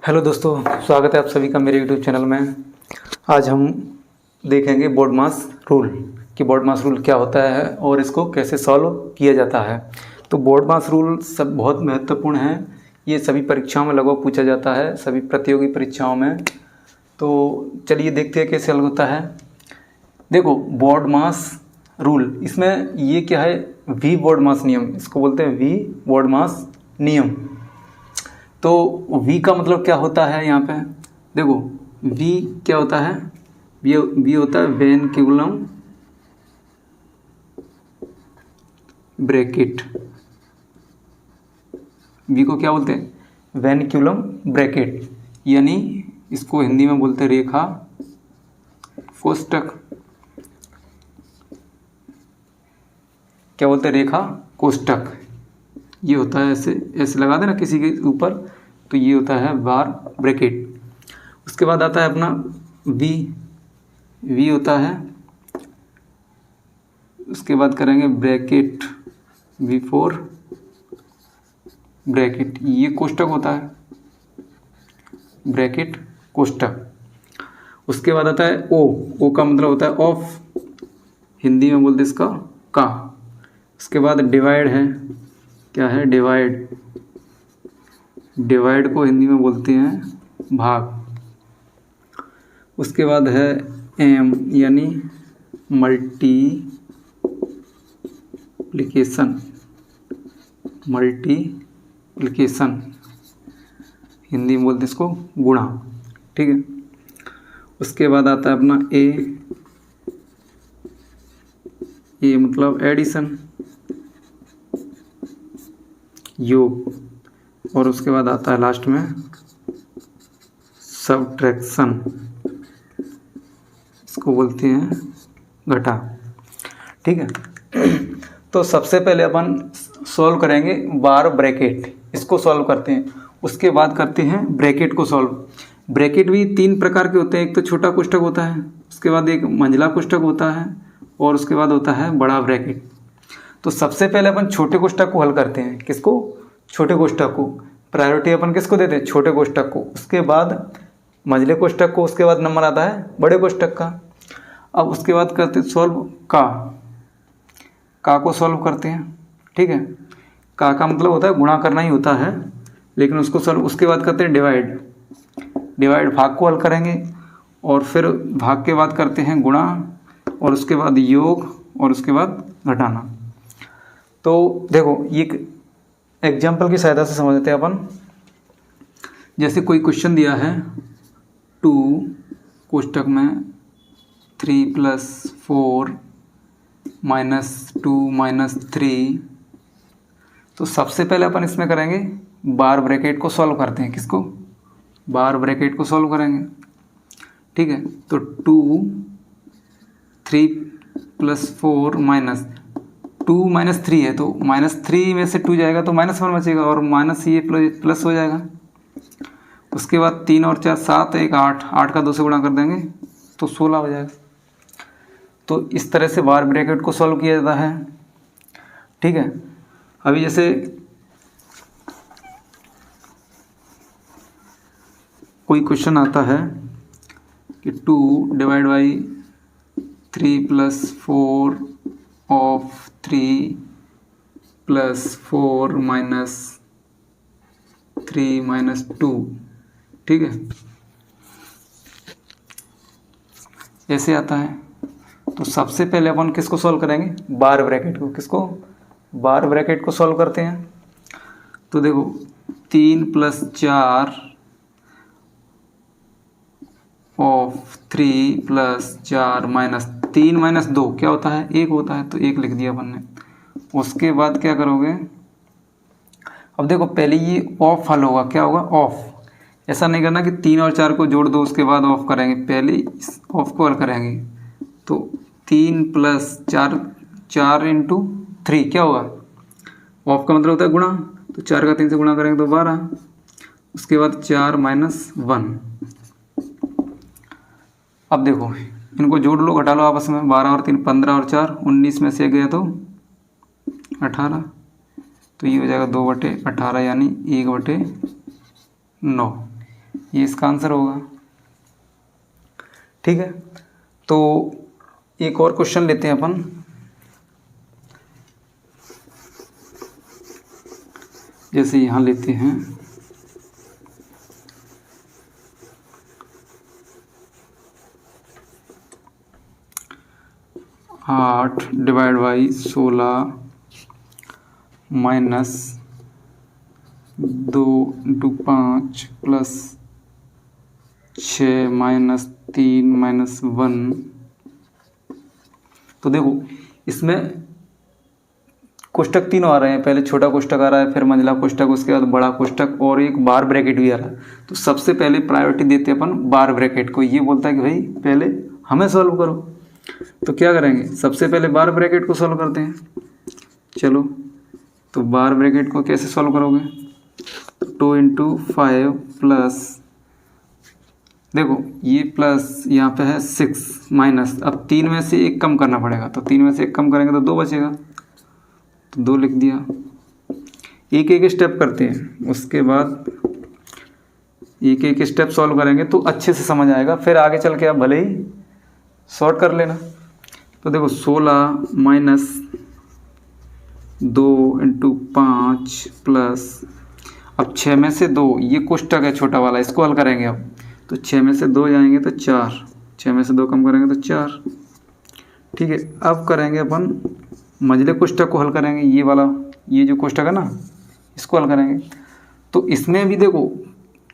Hello दोस्तों, स्वागत है आप सभी का मेरे यूट्यूब चैनल में। आज हम देखेंगे बोर्डमास रूल कि बोर्डमास रूल क्या होता है और इसको कैसे सॉल्व किया जाता है। तो बोर्डमास रूल सब बहुत महत्वपूर्ण है। ये सभी परीक्षाओं में लगभग पूछा जाता है, सभी प्रतियोगी परीक्षाओं में। तो चलिए देखते हैं कैसे हल होता है। देखो, बोर्डमास रूल, इसमें ये क्या है, वी बोर्डमास नियम, इसको बोलते हैं वी बोर्डमास नियम। तो V का मतलब क्या होता है यहाँ पे, देखो V क्या होता है, V होता है वेनक्यूलम ब्रैकेट। V को क्या बोलते हैं, वेनक्यूलम ब्रैकेट, यानी इसको हिंदी में बोलते हैं रेखा कोष्ठक। क्या बोलते हैं, रेखा कोष्ठक। ये होता है ऐसे ऐसे लगा देना किसी के ऊपर, तो ये होता है बार ब्रैकेट। उसके बाद आता है अपना वी होता है, उसके बाद करेंगे ब्रैकेट V4 ब्रैकेट, ये कोष्ठक होता है, ब्रैकेट कोष्ठक। उसके बाद आता है ओ का मतलब होता है ऑफ, हिंदी में बोलते इसका का। उसके बाद डिवाइड है, क्या है, डिवाइड को हिंदी में बोलते हैं भाग। उसके बाद है एम यानी मल्टीप्लिकेशन, हिंदी में बोलते इसको गुणा, ठीक है। उसके बाद आता है अपना ए मतलब एडिशन, योग। और उसके बाद आता है लास्ट में सबट्रैक्शन, इसको बोलते हैं घटा, ठीक है। तो सबसे पहले अपन सॉल्व करेंगे बार ब्रैकेट, इसको सॉल्व करते हैं। उसके बाद करते हैं ब्रैकेट को सॉल्व। ब्रैकेट भी तीन प्रकार के होते हैं, एक तो छोटा कोष्ठक होता है, उसके बाद एक मंझला कोष्ठक होता है, और उसके बाद होता है बड़ा ब्रैकेट। तो सबसे पहले अपन छोटे कोष्ठक को हल करते हैं। किसको, छोटे कोष्ठक को। प्रायोरिटी अपन किसको देते हैं, छोटे कोष्ठक को। उसके बाद मंझले कोष्ठक को, उसके बाद नंबर आता है बड़े कोष्ठक का। अब उसके बाद करते हैं सॉल्व का को सॉल्व करते हैं, ठीक है। का मतलब होता है गुणा करना ही होता है, लेकिन उसको सॉल्व। उसके बाद करते हैं डिवाइड भाग को हल करेंगे, और फिर भाग के बाद करते हैं गुणा, और उसके बाद योग, और उसके बाद घटाना। तो देखो, ये एग्जाम्पल की सहायता से समझते हैं अपन। जैसे कोई क्वेश्चन दिया है, 2 कोष्ठक में 3 + 4 -2 - 3। तो सबसे पहले अपन इसमें करेंगे बार ब्रैकेट को सॉल्व करते हैं। किसको, बार ब्रैकेट को सॉल्व करेंगे, ठीक है। तो 3 + 4 -2 - 3 है, तो -3 में से 2 जाएगा तो -1 बचेगा, और माइनस ये प्लस हो जाएगा। उसके बाद 3 और 4 7, 1 8, 8 का 2 से गुणा कर देंगे तो 16 हो जाएगा। तो इस तरह से बार ब्रैकेट को सॉल्व किया जाता है, ठीक है। अभी जैसे कोई क्वेश्चन आता है कि 2 / 3 + 4 of 3 + 4 - 3 - 2, ठीक है, ऐसे आता है। तो सबसे पहले अपन किसको सॉल्व करेंगे, बार ब्रैकेट को। किसको, बार ब्रैकेट को सॉल्व करते हैं। तो देखो 3 + 4 of 3 + 4 - 3 - 2 क्या होता है, 1 होता है, तो 1 लिख दिया अपन ने। उसके बाद क्या करोगे, अब देखो पहले ये ऑफ हल होगा, क्या होगा, ऑफ। ऐसा नहीं करना कि 3 और 4 को जोड़ दो उसके बाद ऑफ करेंगे, पहले इस ऑफ को हल करेंगे। तो 3 + 4 4 × 3 क्या होगा, ऑफ का मतलब होता है गुणा, तो 4 का 3 से गुणा करेंगे तो 12। उसके बाद 4 - 1। अब देखो इनको जोड़ लो, घटा लो आपस में, 12 और 3 15 और 4 19 में से गया तो 18, तो ये हो जाएगा 2/18 यानी 1/9। ये इसका आंसर होगा। ठीक है, तो एक और क्वेश्चन लेते हैं अपन। जैसे यहाँ लेते हैं 8 divide by 16 minus 2 into 5 plus 6 minus 3 minus 1। तो देखो इसमें कोष्टक तीनों आ रहे हैं, पहले छोटा कोष्टक आ रहा है, फिर मंझला कोष्टक, उसके बाद बड़ा कोष्टक और एक बार ब्रैकेट भी आ रहा है। तो सबसे पहले प्रायोरिटी देते हैं अपन बार ब्रैकेट को। ये बोलता है कि भाई पहले हमें सॉल्व करो, तो क्या करेंगे, सबसे पहले बार ब्रैकेट को सॉल्व करते हैं। चलो, तो बार ब्रैकेट को कैसे सॉल्व करोगे, 2 इंटू 5 प्लस, देखो ये प्लस यहाँ पे है 6 माइनस, अब 3 में से 1 कम करना पड़ेगा, तो 3 में से 1 कम करेंगे तो 2 बचेगा, तो 2 लिख दिया। एक एक स्टेप करते हैं, उसके बाद एक एक स्टेप सॉल्व करेंगे तो अच्छे से समझ आएगा, फिर आगे चल के आप भले ही शॉर्ट कर लेना। तो देखो 16 माइनस 2 इंटू 5 प्लस, अब 6 में से 2, ये कोष्टक है छोटा वाला, इसको हल करेंगे अब, तो 6 में से 2 जाएंगे तो 4, 6 में से 2 कम करेंगे तो 4। ठीक है, अब करेंगे अपन मंझले कोष्टक को हल करेंगे, ये वाला, ये जो कोष्टक है ना, इसको हल करेंगे। तो इसमें भी देखो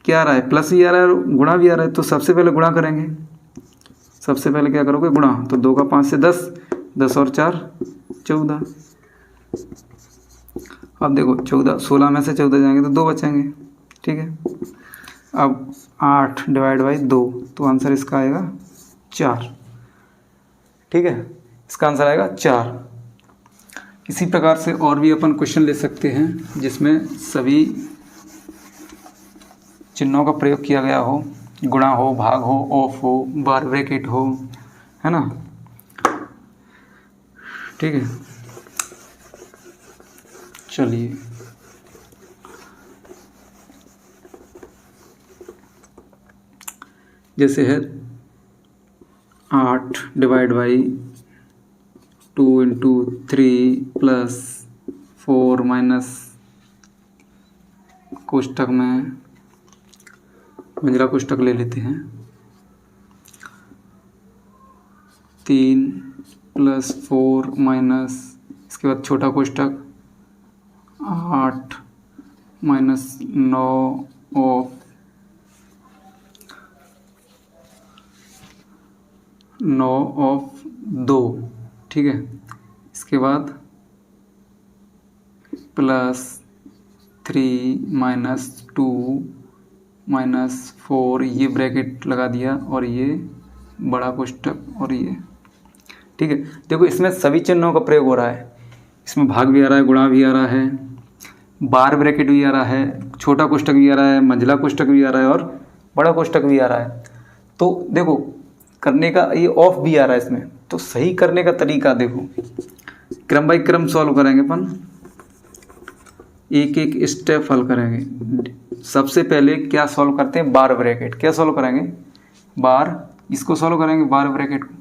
क्या आ रहा है, प्लस भी आ रहा है और गुणा भी आ रहा है, तो सबसे पहले गुणा करेंगे। सबसे पहले क्या करोगे, गुणा, तो 2 का 5 से 10, 10 और 4 14। अब देखो 14, 16 में से 14 जाएंगे तो 2 बचेंगे। ठीक है, अब 8 डिवाइड बाई 2, तो आंसर इसका आएगा 4। ठीक है, इसका आंसर आएगा 4। इसी प्रकार से और भी अपन क्वेश्चन ले सकते हैं जिसमें सभी चिन्हों का प्रयोग किया गया हो, गुणा हो, भाग हो, ऑफ हो, बार ब्रैकेट हो, है ना। ठीक है, चलिए जैसे है 8 divide by 2 into 3 plus 4 minus, कोष्टक में मंझला कोष्टक ले लेते हैं, 3 प्लस 4 माइनस, इसके बाद छोटा कोष्टक 8 माइनस 9 ऑफ 9 ऑफ 2। ठीक है, इसके बाद प्लस 3 माइनस 2 माइनस 4, ये ब्रैकेट लगा दिया, और ये बड़ा कोष्टक और ये। ठीक है, देखो इसमें सभी चिन्हों का प्रयोग हो रहा है, इसमें भाग भी आ रहा है, गुणा भी आ रहा है, बार ब्रैकेट भी आ रहा है, छोटा कोष्टक भी आ रहा है, मंझला कोष्टक भी आ रहा है और बड़ा कोष्टक भी आ रहा है। तो देखो करने का, ये ऑफ भी आ रहा है इसमें, तो सही करने का तरीका देखो, क्रम बाई क्रम सॉल्व करेंगे अपन, एक एक स्टेप हल करेंगे। सबसे पहले क्या सॉल्व करते हैं, बार ब्रैकेट। क्या सॉल्व करेंगे, बार, इसको सॉल्व करेंगे बार ब्रैकेट को,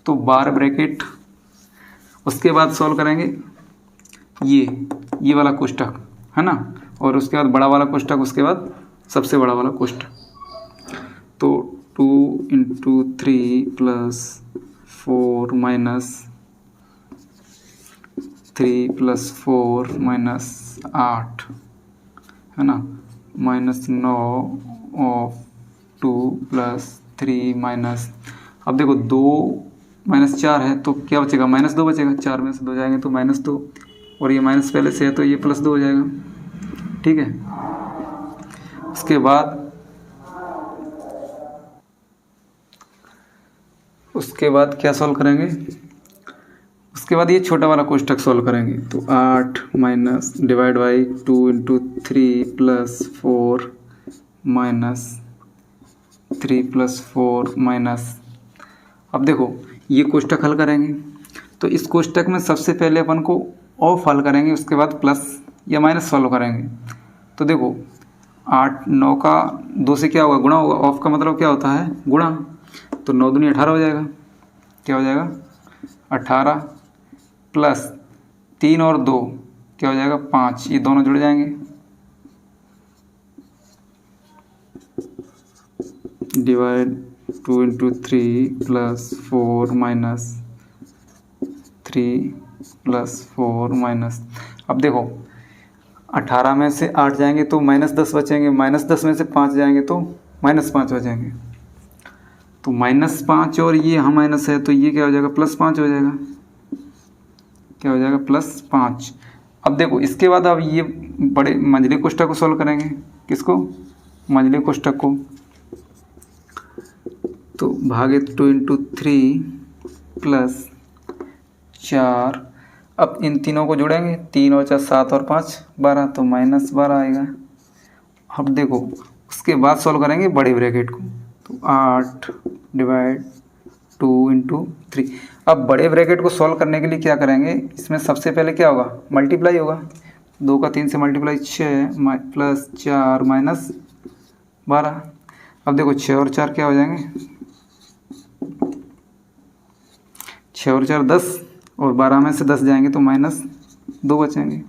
तो बार ब्रैकेट, उसके बाद सॉल्व करेंगे ये वाला कोष्टक, है ना, और उसके बाद बड़ा वाला कोष्टक, उसके बाद सबसे बड़ा वाला कोष्टक। तो 2 into 3 plus 4 minus 3 plus 4 minus 8, है ना, माइनस 9 ऑफ 2 प्लस 3 माइनस, अब देखो 2 माइनस 4 है तो क्या बचेगा, माइनस 2 बचेगा, 4 में से 2 जाएंगे तो माइनस 2, और ये माइनस पहले से है तो ये प्लस 2 हो जाएगा। ठीक है, उसके बाद क्या सॉल्व करेंगे, उसके बाद ये छोटा वाला कोष्टक सॉल्व करेंगे, तो 8 minus divide by 2 into 3 plus 4 minus 3 plus 4 minus, अब देखो ये कोष्टक हल करेंगे, तो इस कोष्टक में सबसे पहले अपन को ऑफ हल करेंगे, उसके बाद प्लस या माइनस सॉल्व करेंगे। तो देखो 8 9 का 2 से क्या होगा, गुणा होगा। ऑफ का मतलब क्या होता है, गुणा। तो 9 दूनी 18 हो जाएगा। क्या हो जाएगा, 18 प्लस 3 और 2 क्या हो जाएगा, 5। ये दोनों जुड़ जाएंगे। Divide 2 into 3 plus 4 minus 3 plus 4 minus, अब देखो 18 में से 8 जाएंगे तो -10 बचेंगे, -10 में से 5 जाएंगे तो -5 बचेंगे। तो -5 और ये यहाँ माइनस है तो ये क्या हो जाएगा, +5 हो जाएगा। क्या हो जाएगा, +5। अब देखो इसके बाद अब ये बड़े मंझले कोष्ठक को सॉल्व करेंगे। किसको, मंझले कोष्ठक को। तो भागित 2 इंटू 3 प्लस 4, अब इन तीनों को जोड़ेंगे, 3 और 4 7 और 5 12, तो -12 आएगा। अब देखो उसके बाद सॉल्व करेंगे बड़े ब्रैकेट को, तो 8 डिवाइड 2 इंटू 3। अब बड़े ब्रैकेट को सॉल्व करने के लिए क्या करेंगे, इसमें सबसे पहले क्या होगा, मल्टीप्लाई होगा। 2 का 3 से मल्टीप्लाई 6 प्लस 4 माइनस 12। अब देखो 6 और 4 क्या हो जाएंगे, 6 और 4 10, और 12 में से 10 जाएंगे तो -2 बचेंगे।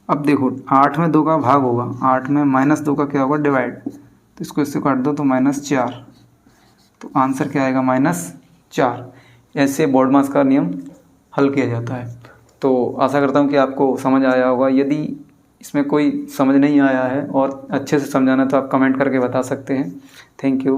अब देखो 8 में 2 का भाग होगा, 8 में -2 का क्या होगा, डिवाइड। तो इसको इससे काट दो तो -4, तो आंसर क्या आएगा, -4। ऐसे बोर्ड मास का नियम हल किया जाता है। तो आशा करता हूँ कि आपको समझ आया होगा। यदि इसमें कोई समझ नहीं आया है और अच्छे से समझाना तो आप कमेंट करके बता सकते हैं। Thank you.